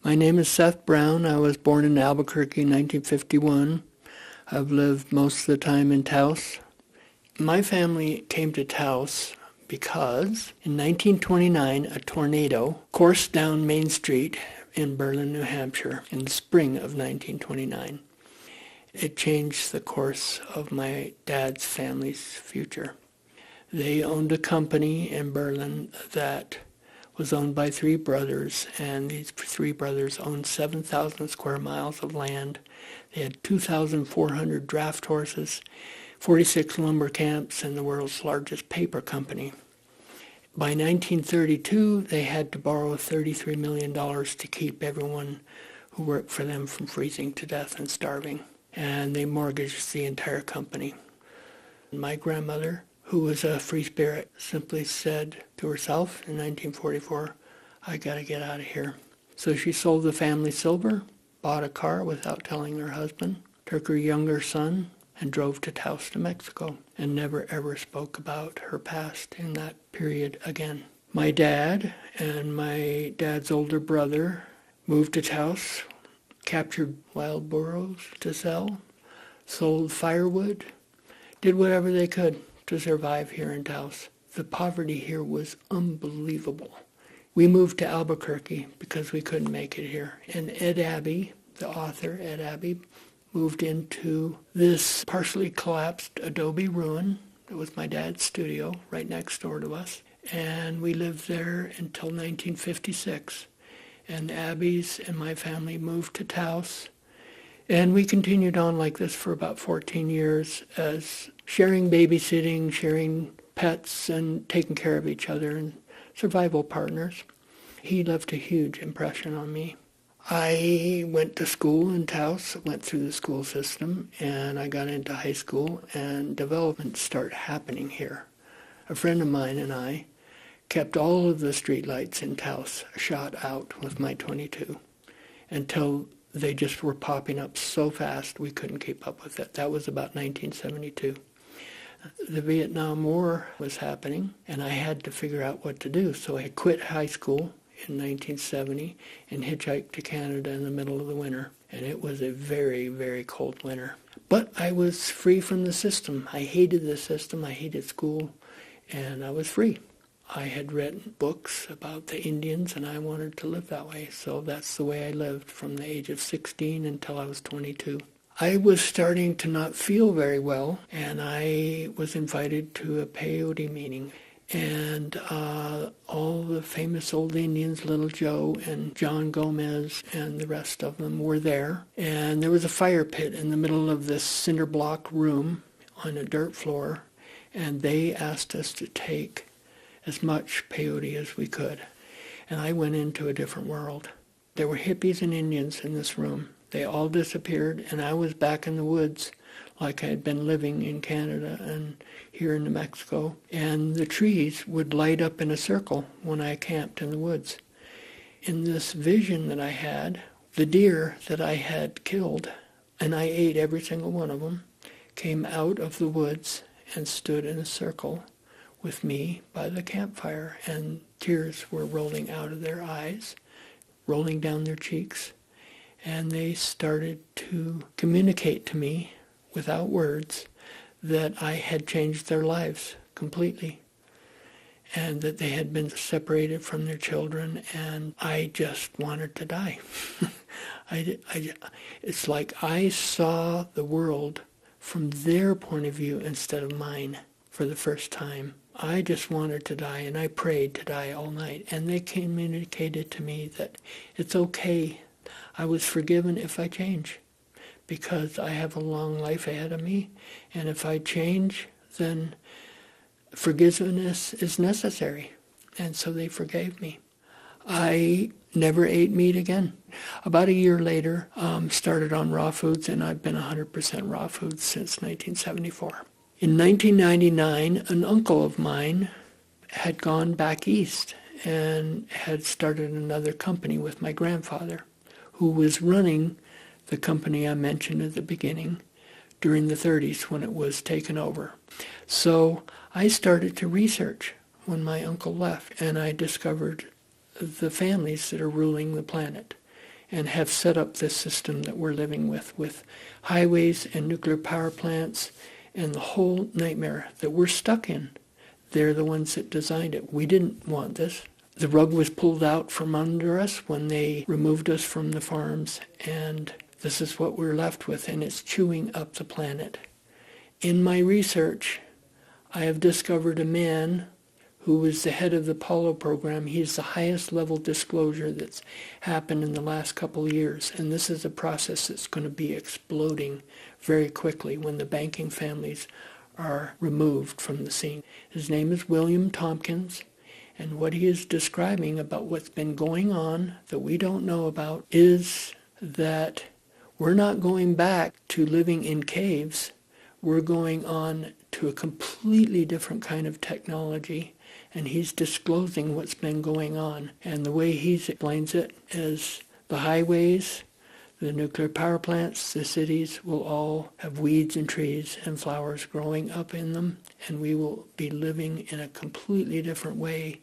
My name is Seth Brown. I was born in Albuquerque in 1951. I've lived most of the time in Taos. My family came to Taos because in 1929 a tornado coursed down Main Street in Berlin, New Hampshire in the spring of 1929. It changed the course of my dad's family's future. They owned a company in Berlin that was owned by three brothers, and these three brothers owned 7,000 square miles of land. They had 2,400 draft horses, 46 lumber camps, and the world's largest paper company. By 1932, they had to borrow $33 million to keep everyone who worked for them from freezing to death and starving. And they mortgaged the entire company. My grandmother, who was a free spirit, simply said to herself in 1944, I gotta get out of here. So she sold the family silver, bought a car without telling her husband, took her younger son, and drove to Taos, New Mexico, and never ever spoke about her past in that period again. My dad and my dad's older brother moved to Taos, captured wild burros to sell, sold firewood, did whatever they could to survive here in Taos. The poverty here was unbelievable. We moved to Albuquerque because we couldn't make it here. And Ed Abbey, the author, Ed Abbey, moved into this partially collapsed adobe ruin. It was my dad's studio right next door to us. And we lived there until 1956. And Abby's and my family moved to Taos. And we continued on like this for about 14 years as sharing babysitting, sharing pets, and taking care of each other and survival partners. He left a huge impression on me. I went to school in Taos, went through the school system, and I got into high school, and development started happening here. A friend of mine and I kept all of the streetlights in Taos shot out with my .22 until they just were popping up so fast we couldn't keep up with it. That was about 1972. The Vietnam War was happening, and I had to figure out what to do. So I quit high school in 1970 and hitchhiked to Canada in the middle of the winter. And it was a very, very cold winter. But I was free from the system. I hated the system. I hated school, and I was free. I had written books about the Indians, and I wanted to live that way. So that's the way I lived from the age of 16 until I was 22. I was starting to not feel very well, and I was invited to a peyote meeting. And all the famous old Indians, Little Joe and John Gomez and the rest of them were there. And there was a fire pit in the middle of this cinder block room on a dirt floor, and they asked us to take as much peyote as we could. And I went into a different world. There were hippies and Indians in this room. They all disappeared, and I was back in the woods like I had been living in Canada and here in New Mexico. And the trees would light up in a circle when I camped in the woods. In this vision that I had, the deer that I had killed, and I ate every single one of them, came out of the woods and stood in a circle with me by the campfire, and tears were rolling out of their eyes, rolling down their cheeks, and they started to communicate to me without words that I had changed their lives completely, and that they had been separated from their children, and I just wanted to die. It's like I saw the world from their point of view instead of mine for the first time. I just wanted to die, and I prayed to die all night. And they communicated to me that it's okay. I was forgiven if I change, because I have a long life ahead of me. And if I change, then forgiveness is necessary. And so they forgave me. I never ate meat again. About a year later, started on raw foods, and I've been 100% raw foods since 1974. In 1999, an uncle of mine had gone back east and had started another company with my grandfather, who was running the company I mentioned at the beginning during the 30s when it was taken over. So I started to research when my uncle left, and I discovered the families that are ruling the planet. and have set up this system that we're living with highways and nuclear power plants and the whole nightmare that we're stuck in. They're the ones that designed it. We didn't want this. The rug was pulled out from under us when they removed us from the farms, and this is what we're left with, and it's chewing up the planet. In my research, I have discovered a man who was the head of the Apollo program. He's the highest level disclosure that's happened in the last couple of years, and this is a process that's going to be exploding very quickly when the banking families are removed from the scene. His name is William Tompkins, and what he is describing about what's been going on that we don't know about is that we're not going back to living in caves. We're going on to a completely different kind of technology, and he's disclosing what's been going on. And the way he explains it is the highways, the nuclear power plants, the cities will all have weeds and trees and flowers growing up in them, and we will be living in a completely different way